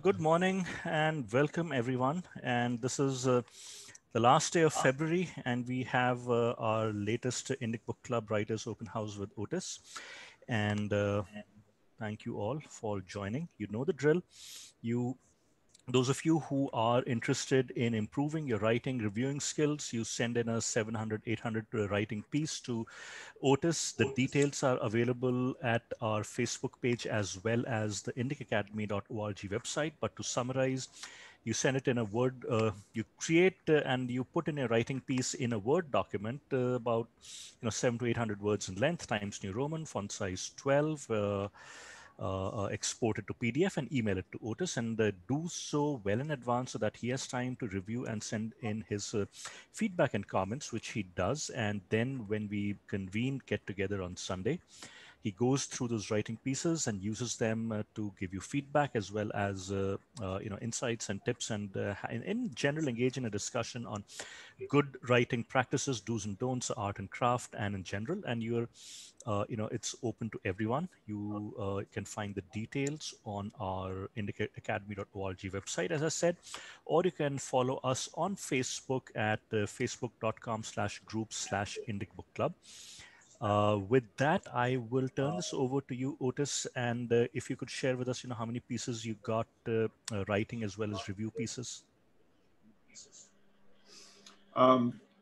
Good morning and welcome everyone. And this is the last day of February, and we have our latest Indic Book Club Writers Open House with Otis. And thank you all for joining. You know the drill. Those of you who are interested in improving your writing, reviewing skills, you send in a 700, 800 writing piece to Otis. The details are available at our Facebook page as well as the indicacademy.org website. But to summarize, you send it in a Word, you create and you put in a writing piece in a Word document about 700 to 800 words in length, Times New Roman, font size 12, export it to PDF and email it to Otis, and do so well in advance so that he has time to review and send in his feedback and comments, which he does. And then when we convene, get together on Sunday, he goes through those writing pieces and uses them to give you feedback as well as insights and tips, and in general engage in a discussion on good writing practices, do's and don'ts, art and craft, and in general. And it's open to everyone. You can find the details on our indicacademy.org website, as I said, or you can follow us on Facebook at facebook.com/group/indicbookclub. With that, I will turn this over to you, Otis, and if you could share with us, how many pieces you got writing as well as review pieces.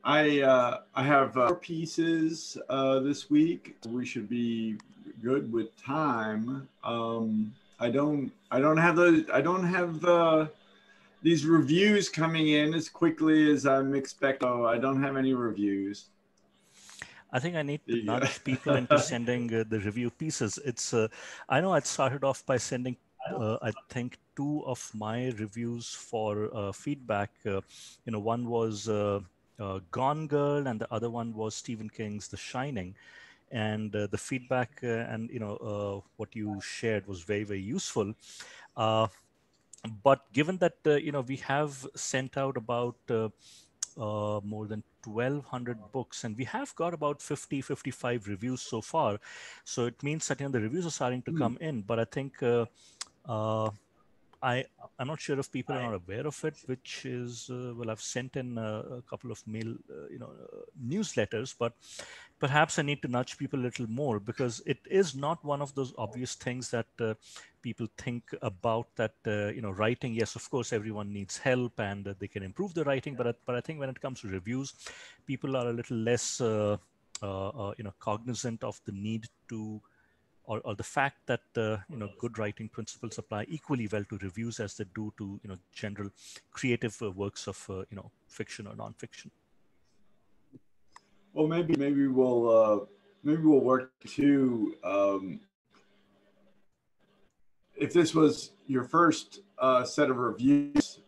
I have 4 pieces this week. We should be good with time. I don't have these reviews coming in as quickly as I'm expecting. So I don't have any reviews. I think I need to nudge people into sending the review pieces. I know I'd started off by sending, I think, 2 of my reviews for feedback. One was Gone Girl, and the other one was Stephen King's The Shining. And the feedback and what you shared was very, very useful. But given that we have sent out about more than 1,200 books, and we have got about 55 reviews so far, so it means that the reviews are starting to come in. But I think I'm not sure if people are not aware of it, which is I've sent in a couple of mail newsletters, but perhaps I need to nudge people a little more, because it is not one of those obvious things that people think about, that writing, yes, of course everyone needs help and they can improve their writing, but I think when it comes to reviews, people are a little less cognizant of the need to, or the fact that good writing principles apply equally well to reviews as they do to general creative works of fiction or nonfiction. Well, maybe we'll work to, if this was your first set of reviews,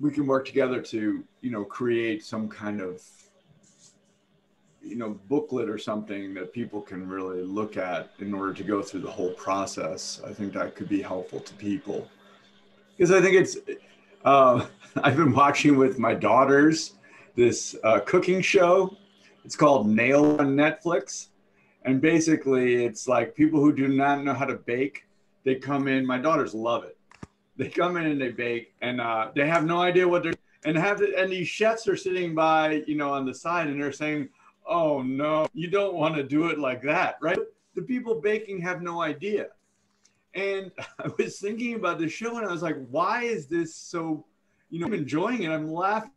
we can work together to create some kind of booklet or something that people can really look at in order to go through the whole process. I think that could be helpful to people, because I think it's I've been watching with my daughters this cooking show. It's called Nail on Netflix, and basically it's like people who do not know how to bake, they come in. My daughters love it. They come in and they bake, and they have no idea what they're, and these chefs are sitting by on the side, and they're saying, oh no, you don't want to do it like that, right? The people baking have no idea. And I was thinking about the show, and I was like, why is this so, I'm enjoying it. I'm laughing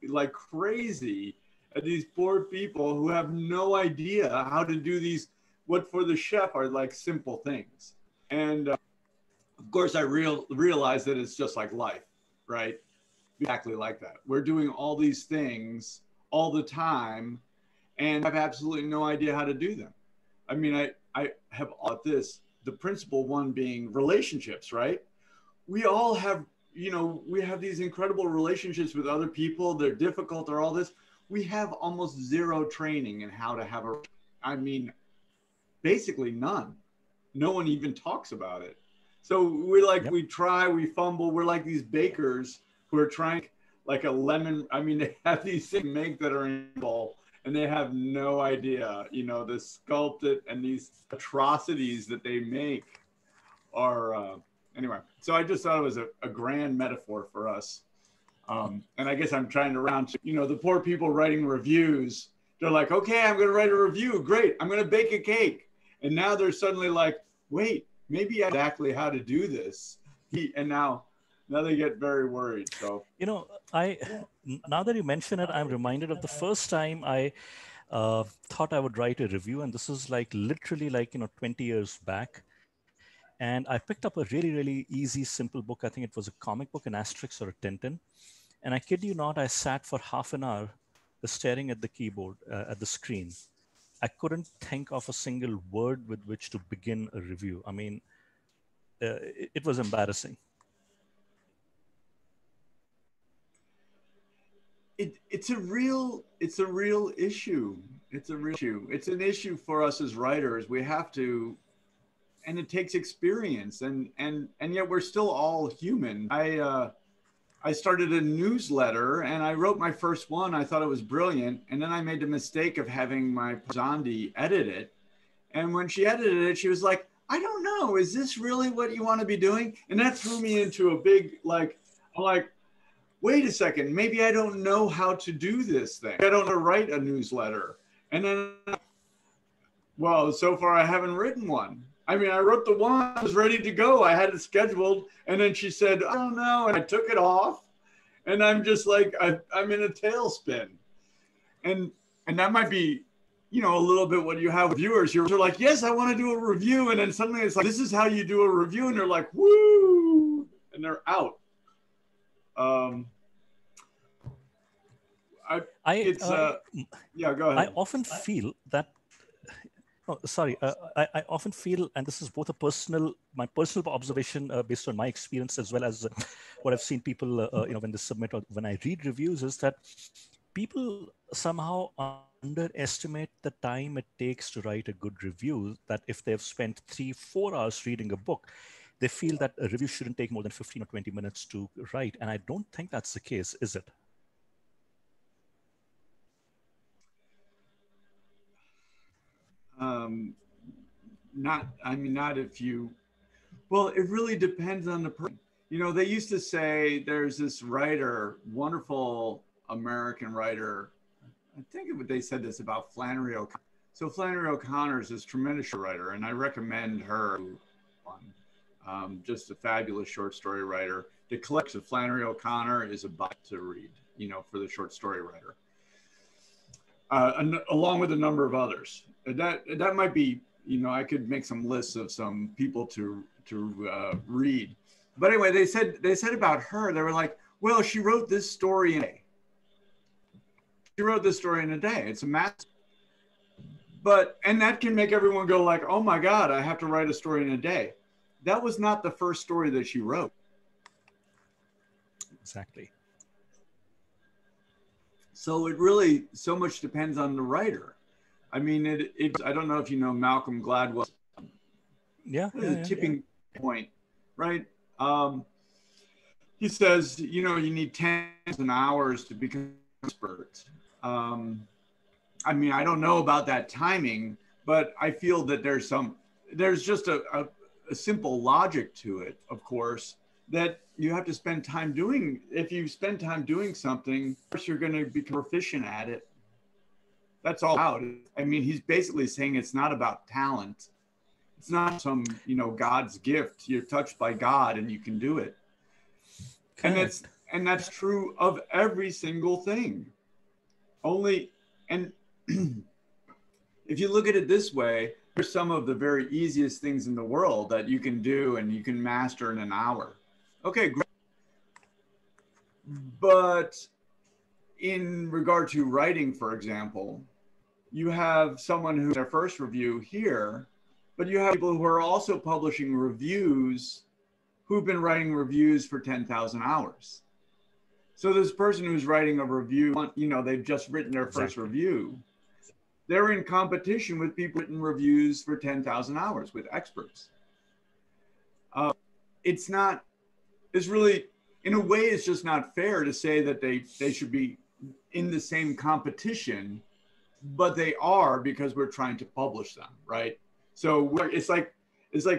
like crazy at these poor people who have no idea how to do these, what for the chef are like simple things. And of course I realized that it's just like life, right? Exactly like that. We're doing all these things all the time, and I have absolutely no idea how to do them. I mean, I have this, the principal one being relationships, right? We all have, we have these incredible relationships with other people. They're difficult or all this. We have almost zero training in how to have basically none. No one even talks about it. So we're like, we try, we fumble. We're like these bakers who are trying like a lemon. They have these things make that are in a bowl, and they have no idea, the sculpted and these atrocities that they make are anyway, so I just thought it was a grand metaphor for us. And I guess I'm trying to round to, the poor people writing reviews. They're like, okay, I'm going to write a review. Great. I'm going to bake a cake. And now they're suddenly like, wait, maybe I know exactly how to do this. And now they get very worried. So, now that you mention it, I'm reminded of the first time I thought I would write a review. And this is like literally 20 years back. And I picked up a really, really easy, simple book. I think it was a comic book, an Asterix or a Tintin. And I kid you not, I sat for half an hour staring at the keyboard, at the screen. I couldn't think of a single word with which to begin a review. I mean, it was embarrassing. It's a real issue. It's a real issue. It's an issue for us as writers. We have to, and it takes experience, and yet we're still all human. I started a newsletter and I wrote my first one. I thought it was brilliant. And then I made the mistake of having my Zandi edit it. And when she edited it, she was like, I don't know, is this really what you want to be doing? And that threw me into a big, I'm like, wait a second, maybe I don't know how to do this thing. I don't know how to write a newsletter. And then, well, so far I haven't written one. I mean, I wrote the one, I was ready to go. I had it scheduled. And then she said, I don't know. And I took it off. And I'm just like, I'm in a tailspin. And that might be, a little bit what you have with viewers. You're like, yes, I want to do a review. And then suddenly it's like, this is how you do a review. And they're like, woo. And they're out. Yeah, go ahead. I often feel that I often feel, and this is both my personal observation based on my experience as well as what I've seen people, when they submit or when I read reviews, is that people somehow underestimate the time it takes to write a good review. That if they've spent 3-4 hours reading a book, they feel that a review shouldn't take more than 15 or 20 minutes to write. And I don't think that's the case, is it? Not if you, well, it really depends on the person. They used to say there's this writer, wonderful American writer. I think they said this about Flannery O'Connor. So Flannery O'Connor is this tremendous writer, and I recommend her. Just a fabulous short story writer. The collection of Flannery O'Connor is a buy to read, for the short story writer. Along with a number of others. That might be, I could make some lists of some people to read. But anyway, they said about her, they were like, well, she wrote this story in a day. She wrote this story in a day. It's a massive. And that can make everyone go like, oh my God, I have to write a story in a day. That was not the first story that she wrote. Exactly. So it really so much depends on the writer. I mean, I don't know if you know Malcolm Gladwell. Yeah. Tipping point, right? He says, you need 10,000 hours to become an expert. I mean, I don't know about that timing, but I feel that there's just a simple logic to it, of course, that you have to spend time doing. If you spend time doing something, of course, you're going to become proficient at it. That's all about it. I mean, he's basically saying it's not about talent. It's not some, God's gift. You're touched by God and you can do it. Correct. And that's true of every single thing. And if you look at it this way, there's some of the very easiest things in the world that you can do and you can master in an hour. Okay, great. But in regard to writing, for example, you have someone who's their first review here, but you have people who are also publishing reviews who've been writing reviews for 10,000 hours. So this person who's writing a review, they've just written their first review. They're in competition with people written reviews for 10,000 hours with experts. It's really, in a way, it's just not fair to say that they should be in the same competition, but they are because we're trying to publish them, right? So it's like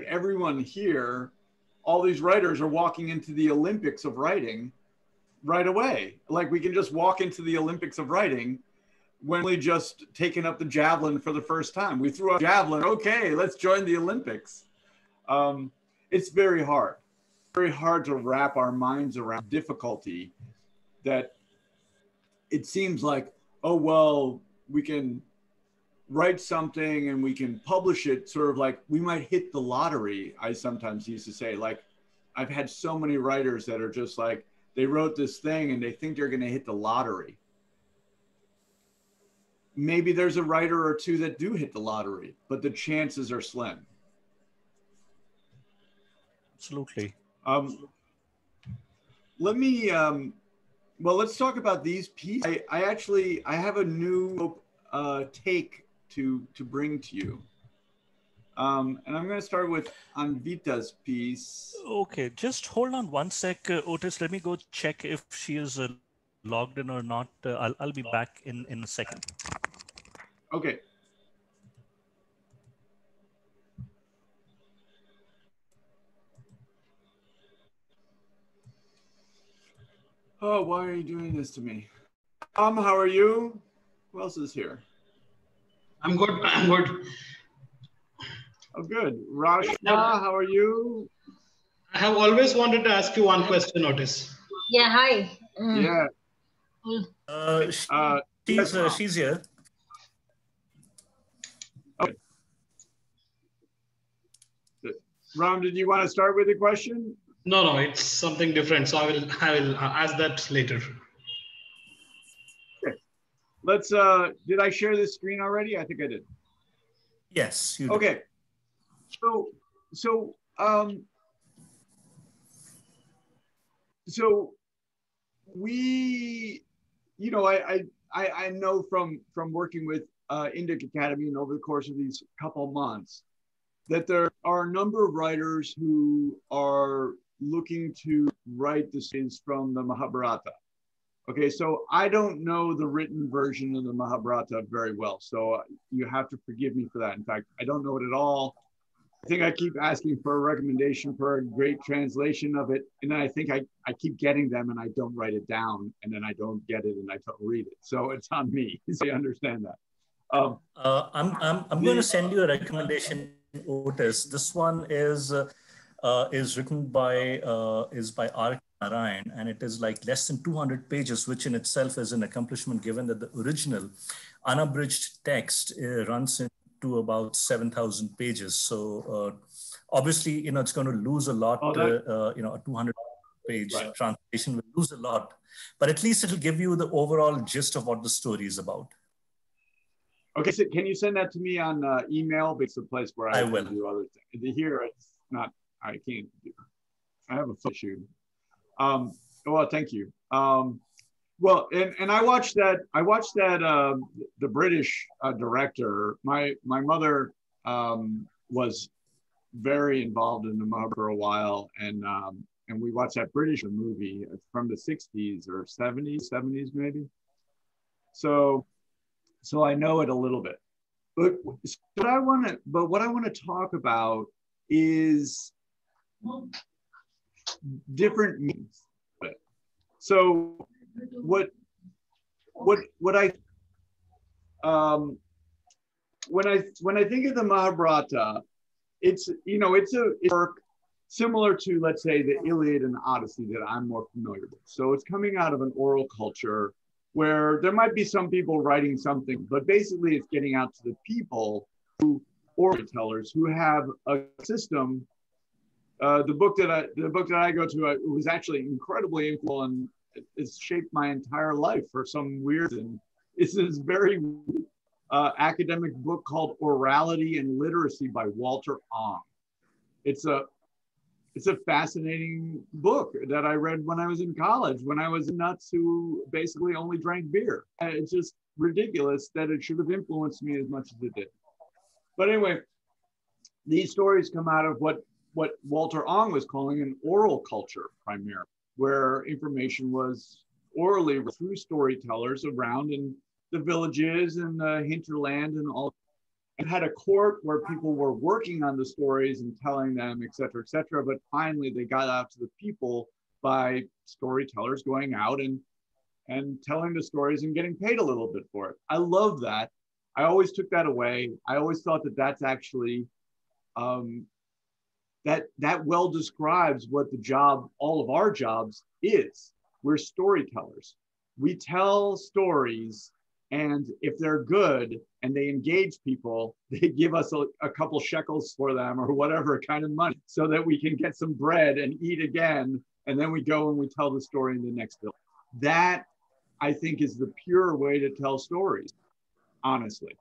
everyone here all these writers are walking into the Olympics of writing right away. Like we can just walk into the Olympics of writing when we just taken up the javelin for the first time. We threw a javelin, okay, let's join the Olympics. It's very hard to wrap our minds around difficulty that it seems like, oh, well, we can write something and we can publish it, sort of like we might hit the lottery. I sometimes used to say, like, I've had so many writers that are just like, they wrote this thing and they think they're going to hit the lottery. Maybe there's a writer or two that do hit the lottery, but the chances are slim. Absolutely. Let me, well, let's talk about these pieces. I have a new take to bring to you. And I'm going to start with Anvita's piece. Okay, just hold on one sec, Otis. Let me go check if she is logged in or not. I'll be back in a second. Okay. Oh, why are you doing this to me? How are you? Who else is here? I'm good. I'm good. Oh, good. Rashna, how are you? I have always wanted to ask you one question, Otis. Yeah, hi. Yeah. She's here. Okay. Ram, did you want to start with a question? No, it's something different. So I will ask that later. Okay. Let's. Did I share this screen already? I think I did. Yes, you did. Okay. So we, you know, I know from working with Indic Academy and over the course of these couple months that there are a number of writers who are looking to write the scenes from the Mahabharata. Okay, so I don't know the written version of the Mahabharata very well, so you have to forgive me for that. In fact, I don't know it at all. I think I keep asking for a recommendation for a great translation of it, and then I think I keep getting them and I don't write it down, and then I don't get it and I don't read it. So it's on me. So I understand that. I'm going to send you a recommendation, Otis. This one is written by R. Narayan, and it is like less than 200 pages, which in itself is an accomplishment given that the original unabridged text runs into about 7,000 pages. So obviously, you know, it's going to lose a lot. You know, a 200-page translation will lose a lot, but at least it'll give you the overall gist of what the story is about. Okay, so can you send that to me on email? It's a place where I will do other things. Here, it's not. I can't do. I have a foot issue. Well, thank you. Well, and I watched that. The British director. My mother was very involved in the mob for a while, and we watched that British movie from the 60s or 70s maybe. So I know it a little bit. But what I want to talk about is different meanings. So what I when I think of the Mahabharata, it's a work similar to, let's say, the Iliad and the Odyssey that I'm more familiar with. So it's coming out of an oral culture where there might be some people writing something, but basically it's getting out to the people who storytellers who have a system. The book that I go to, it was actually incredibly influential, and it's shaped my entire life for some weird reason. It's this very academic book called Orality and Literacy by Walter Ong. It's a fascinating book that I read when I was in college, when I was nuts who basically only drank beer. It's just ridiculous that it should have influenced me as much as it did. But anyway, these stories come out of what Walter Ong was calling an oral culture primarily, where information was orally through storytellers around in the villages and the hinterland and all. and had a court where people were working on the stories and telling them, et cetera, et cetera. But finally, they got out to the people by storytellers going out and telling the stories and getting paid a little bit for it. I love that. I always took that away. I always thought that that's actually, that well describes what the job, all of our jobs is. We're storytellers. We tell stories, and if they're good and they engage people, they give us a couple shekels for them or whatever kind of money so that we can get some bread and eat again. And then we go and we tell the story in the next village. That, I think, is the pure way to tell stories, honestly.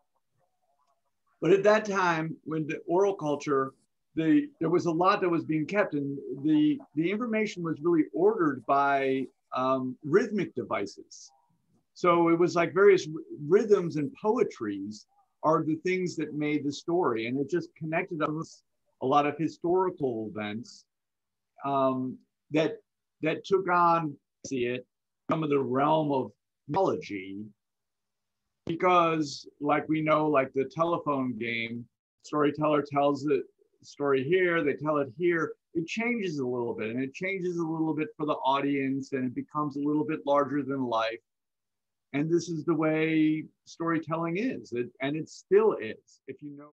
But at that time, when the oral culture, there was a lot that was being kept, and the information was really ordered by rhythmic devices. So it was like various rhythms and poetries are the things that made the story, and it just connected us a lot of historical events that took on, see it, some of the realm of mythology, because like we know, like the telephone game, storyteller tells the story here, they tell it here, it changes a little bit, and it changes a little bit for the audience, and it becomes a little bit larger than life. And this is the way storytelling is, and it still is. If you know.